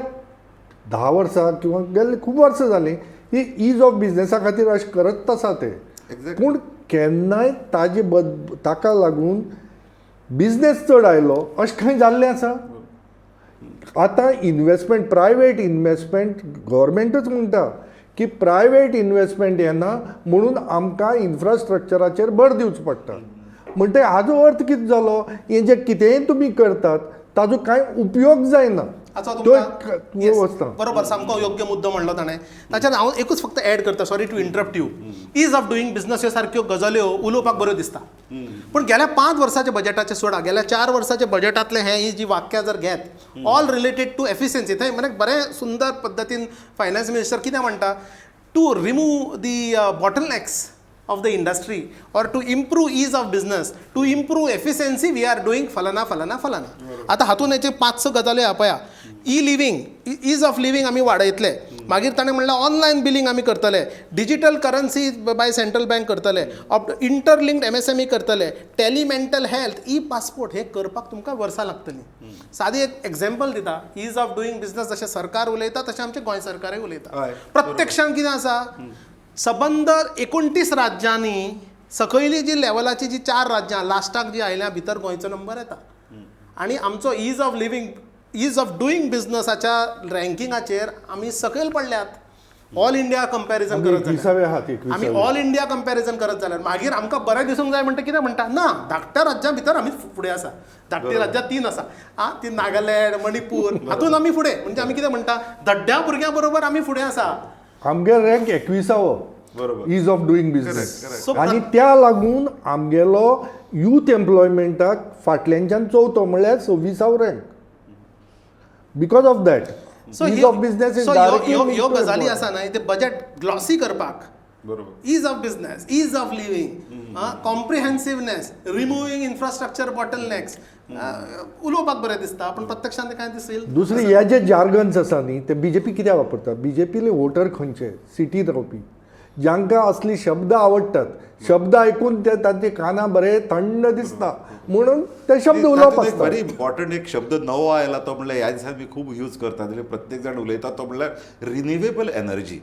10 वर्सां किंवा गेल्ले खूब वर्सां जालीं ही ईज ऑफ बिझनेसा खातीर अशें करत आसा ते. पूण केन्नाय ताका लागून बिझनेस चड आयलो अशें खंय जाल्लें आसा? आतां इन्वेस्टमेंट, प्रायवेट इन्वेस्टमेंट, गव्हर्मेंटूच म्हणटा की प्रायवेट इन्वेस्टमेंट येना म्हणून आमकां इन्फ्रास्ट्रक्चराचेर भर दिवचो पडटा. म्हणटा हाजो अर्थ कितें जालो? हें जें कितेंय तुमी करतात ताजो कांय उपयोग जायना. वचता बरोबर, सामको योग्य मुद्दो म्हणलो ताणें. ताच्यात हांव एकूच फक्त एड करता, sorry to interrupt you. Ease of doing business ह्यो सारक्यो गजाल्यो उलोवपाक बऱ्यो दिसता, पूण गेल्या 5 वर्साच्या बजेटाचे सोडा, गेल्या 4 वर्साच्या बजेटांतले ही जी वाक्यां जर घेत, ऑल रिलेटेड टू एफिशियन्सी. थंय म्हणजे बरे सुंदर पद्दतीन फायनान्स मिनिस्टर कितें म्हणटा, to remove the bottlenecks of the industry or to improve ease of business, to improve efficiency, we are doing falana. आता हातून याचे 5-6 गजाली आपया. लिव्हिंग, ईज ऑफ लिव्हिंग आमी वाडयतले. मागीर ताणें म्हणलें ऑनलायन बिलिंग आमी करतले, digital currency by central bank करतले, इंटरलिंक्ड MSME करतले, टेलिमेंटल हेल्थ, पासपोर्ट हे करपाक तुमकां वर्सां लागतलीं. सादी एक एग्जाम्पल दिता. ईज ऑफ डुईंग बिझनेस जशें सरकार उलयता तशें आमचें गोंय सरकारूय उलयता. प्रत्यक्षान कितें आसा, सबंद 29 राज्यांनी सकयली जी लेवलाची जी 4 राज्यां लास्टाक जी आयल्या भितर गोंयचो नंबर येता. आनी आमचो ease of living, ease of doing बिझनसाच्या रँकिंगाचेर आमी सकयल पडल्यात. ऑल इंडिया कंपॅरिझन करत जाल्यार 21व्या हात आमी 21व्या ऑल इंडिया कंपॅरिझन करत जाल्यार मागीर आमकां बरें दिसूंक जाय म्हणटा कितें म्हणटा ना धाकट्या राज्यां भितर आमी फुडें आसा धाकटी राज्यां 3 आसा ती नागालँड मणिपूर हातून आमी फुडें म्हणजे आमी कितें म्हणटा धड्ड्या भुरग्यां बरोबर आमी फुडें आसा आमगे रँक 21वो बरोबर. Is of doing business So, आनी त्या लागून आमगेलो यूथ एम्प्लॉयमेंटाक फाटल्यानच्यान चवथो म्हणल्यार 26वो rank because of that ease of business is ह्यो गजाली आसा न्हय ते बजेट ग्लॉसी करपाक बरोबर. Ease of business ease of living comprehensiveness removing infrastructure bottlenecks उलोवपाक बरें दिसता पण प्रत्यक्षांत काय दिसेल दुसरी हे जे जार्गन्स आसा न्ही ते बीजेपी कित्याक वापरता बीजेपीले वोटर खंयचे सिटीत रावपी जांकां असली शब्द आवडटात शब्द आयकून ते तांचे काना बरे थंड दिसता म्हणून ते शब्द उलोवप तातूंत एक आसता व्हेरी इम्पॉर्टंट एक शब्द नवो आयला तो म्हणल्यार ह्या दिसांनी मी खूब यूज करता म्हणजे प्रत्येक जाण उलयता तो म्हणल्यार रिन्युवेबल एनर्जी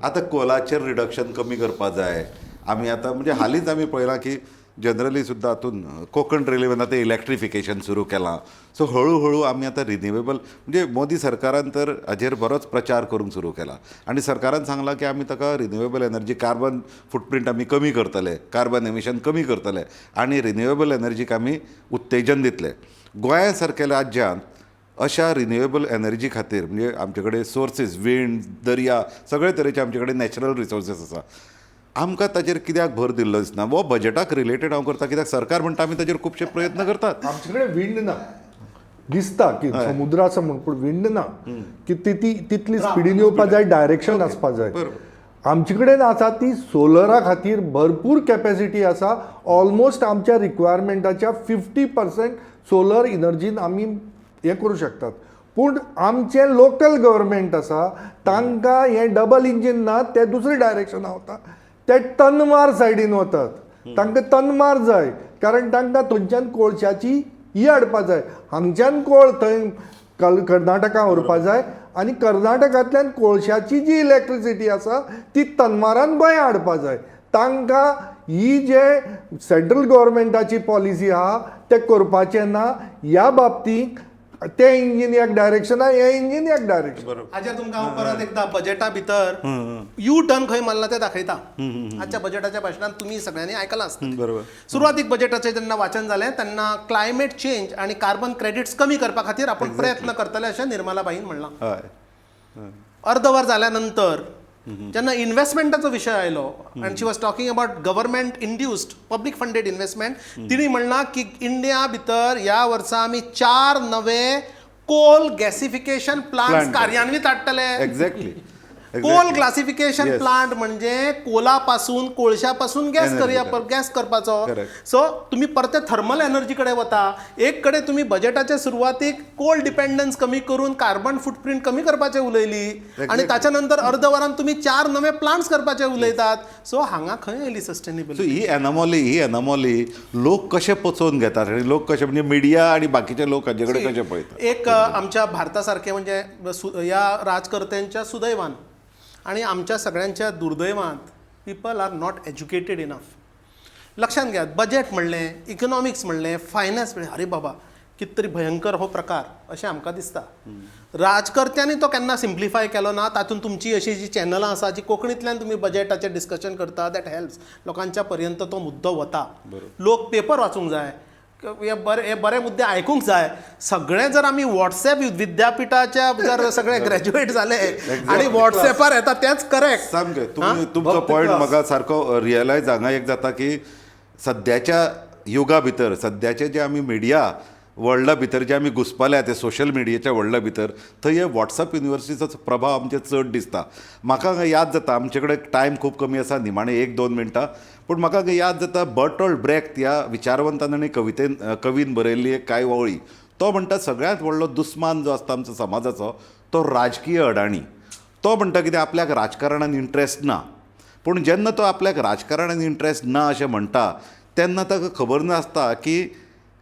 आतां कोलाचेर रिडक्शन कमी करपा जाय आमी आतां म्हणजे हालींच आमी पळयलां की जनरली सुद्दां हातून कोकण रेल्वेन आतां इलेक्ट्रिफिकेशन सुरू केलां सो हळू हळू आमी आतां रिन्युवेबल म्हणजे मोदी सरकारान तर हाजेर बरोच प्रचार करूंक सुरू केला आनी सरकारान सांगलां की आमी ताका रिन्युवेबल एनर्जी कार्बन फुटप्रिंट आमी कमी करतले कार्बन एमिशन कमी करतले आनी रिन्युवेबल एनर्जीक आमी उत्तेजन दितले गोंया सारकेल्या राज्यांत अशा रिन्युवेबल एनर्जी खातीर म्हणजे आमचे कडेन सोर्सीस विंड दर्या सगळे तरेचे आमचे कडेन नॅचरल रिसोर्सीस आसा आमकां ताजेर कित्याक भर दिल्लो दिसना वो बजेटाक रिलेटेड हांव करता कित्याक सरकार म्हणटा आमी ताजेर खुबशे प्रयत्न करतात आमचे कडेन विंड ना दिसता की समुद्र आसा म्हूण पूण विंड ना की तितली स्पिडीन येवपा जाय डायरेक्शन आसपा जाय आमचे कडेन आसा ती सोलरा खातीर भरपूर कॅपॅसिटी आसा ऑलमोस्ट आमच्या रिक्वायरमेंटाच्या 50% सोलर इनर्जीन आमी हें करूं शकतात पूण आमचे लोकल गव्हर्मेंट आसा तांकां हें डबल इंजीन ना ते दुसरे डायरेक्शना वता ते तनवार सायडीन वतात तांकां तनवार जाय कारण तांकां थंयच्यान कोळशाची ही हाडपा जाय हांगच्यान कोळ थंय कर्नाटका व्हरपा जाय आनी कर्नाटकांतल्यान कोळशाची जी इलेक्ट्रिसिटी आसा ती तनवारान गोंया हाडपा जाय तांकां ही जे सेंट्रल गव्हर्मेंटाची पॉलिसी आहा ते करपाचें ना ह्या बाबतींत ते इंजीन एक डायरेक्शन हे इंजीन एक डायरेक्शन हाजेर तुमकां हांव परत एकदा बजेटा भितर यू टर्न खंय मारला ते दाखयता आजच्या बजेटाच्या भाशणांत तुमी सगळ्यांनी आयकलां आसता बरोबर सुरवातीक बजेटाचें जेन्ना वाचन जालें तेन्ना क्लायमेट चेंज आनी कार्बन क्रेडिट्स कमी करपा खातीर आपण प्रयत्न करतले अशें निर्मला बाईन म्हणलां हय अर्दवर जाल्या नंतर जेन्ना इन्व्हेस्टमेंटाचो विशय आयलो आनी she was talking about government induced public funded investment तिणी म्हणलां की इंडिया भितर ह्या वर्सा आमी 4 नवे कोल गॅसिफिकेशन प्लांट्स कार्यान्वीत हाडटले एक्झॅक्टली कोल ग्लासिफिकेशन Yes. प्लांट म्हणजे कोला पासून कोळशा पासून गॅस गॅस करपाचो Correct. सो तुम्ही परते थर्मल एनर्जी कडे वता एक कडे तुम्ही बजेटाच्या सुरवातीक कोल डिपेंडन्स कमी करून कार्बन फुटप्रिंट कमी करपाचे उलयली आणि ताच्या नंतर अर्द वरान तुम्ही 4 नवे प्लांट्स करपाचे उलयतात सो हांगा खंय येयली सो सस्टेनेबिलिटी ही एनॉमॉली लोक कशे पचोवन घेतात आणि लोक कशे म्हणजे मिडिया आणि बाकीचे लोक हाचे कडेन कशे पळयतात एक आमच्या भारता सारखे म्हणजे ह्या राजकर्त्यांच्या सुदैवान आणि आमच्या सगळ्यांच्या दुर्दैवांत people are not educated enough लक्षात घ्या बजेट म्हणलें इकॉनॉमिक्स म्हणलें फायनान्स म्हणलें अरे बाबा कित तरी भयंकर हो प्रकार अशें आमकां दिसता राजकर्त्यांनी तो केन्ना सिम्प्लिफाय केलो ना तातूंत तुमची अशी जी चॅनलां आसा जी कोंकणींतल्यान तुमी बजेटाचें डिस्कशन करता दॅट हेल्प्स लोकांच्या पर्यंत तो मुद्दो वता लोक पेपर वाचूंक जाय हे बरे मुद्दे आयकूंक जाय सगळे जर आमी व्हॉट्सॅप विद्यापिठाच्या जर सगळे ग्रॅज्युएट जाले आणि व्हॉट्सॅपार येता तेच करेक्ट सामकें तुमचो पॉयंट म्हाका सारको रियलायज हांगा एक जाता की सद्याच्या युगा भितर सद्याचे जे आमी मिडिया वर्ल्डा भितर जे आमी घुसपाल्या ते सोशल मिडियाच्या वर्ल्डा भितर थंय हे व्हॉट्सअप युनिवर्सिटीचो प्रभाव आमचे चड दिसता म्हाका याद जाता आमचे कडेन टायम खूब कमी आसा निमाणे 1-2 मिनटां पूण म्हाका याद जाता बर्टोल्ट ब्रेख्ट ह्या विचारवंतान आनी कवीन बरयल्ली एक कांय वळी तो म्हणटा सगळ्यांत व्हडलो दुस्मान जो आसता आमच्या समाजाचो तो राजकीय अडाणी तो म्हणटा कितें आपल्याक राजकारणान इंट्रस्ट ना पूण जेन्ना तो आपल्याक राजकारणान इंट्रस्ट ना अशें म्हणटा तेन्ना ताका खबर नासता की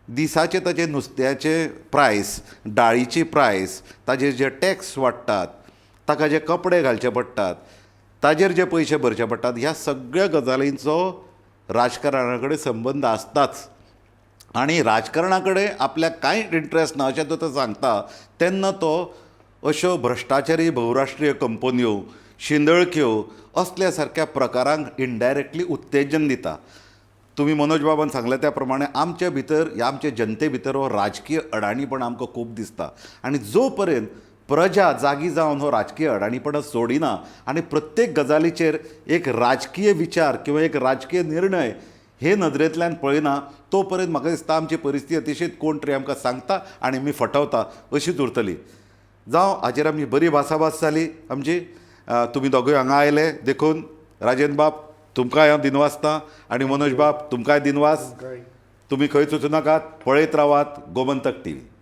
दिसाचे ताचे नुस्त्याचे प्रायस डाळीची प्रायस ताजेर जे टॅक्स वाडटात ताका जे कपडे घालचे पडटात ताजेर जे पयशे भरचे पडटात ह्या सगळ्या गजालींचो राजकारणा कडेन संबंद आसताच आनी राजकारणा कडेन आपल्याक कांय इंट्रस्ट ना अशें तो सांगता तेन्ना तो अश्यो भ्रश्टाचारी भोवराष्ट्रीय कंपन्यो शिंदळक्यो असल्या सारक्या प्रकारांक इनडायरेक्टली उत्तेजन दिता. तुम्ही मनोज बाबान सांगले त्या प्रमाणे आमच्या भितर ह्या आमच्या जनते भितर हो राजकीय अडाणीपण आमकां खूब दिसता आनी जो पर्यंत प्रजा जागी जावन हो राजकीय अडाणीपण सोडिना आनी प्रत्येक गजालीचेर एक राजकीय विचार किंवा एक राजकीय निर्णय हे नदरेंतल्यान पळयना तो पर्यंत म्हाका दिसता आमची परिस्थिती अतिशय कोण तरी आमकां सांगता आनी आमी फटवता अशीच उरतली. जावं हाचेर आमची बरी भासाभास जाली आमची. तुमी दोगूय हांगा आयले देखून राजेंद्र बाब तुमकांय हांव दिनवासतां आनी मनोज बाब तुमकांय दिनवास. तुमी खंय सुचू नाकात, पळयत रावात गोमंतक TV.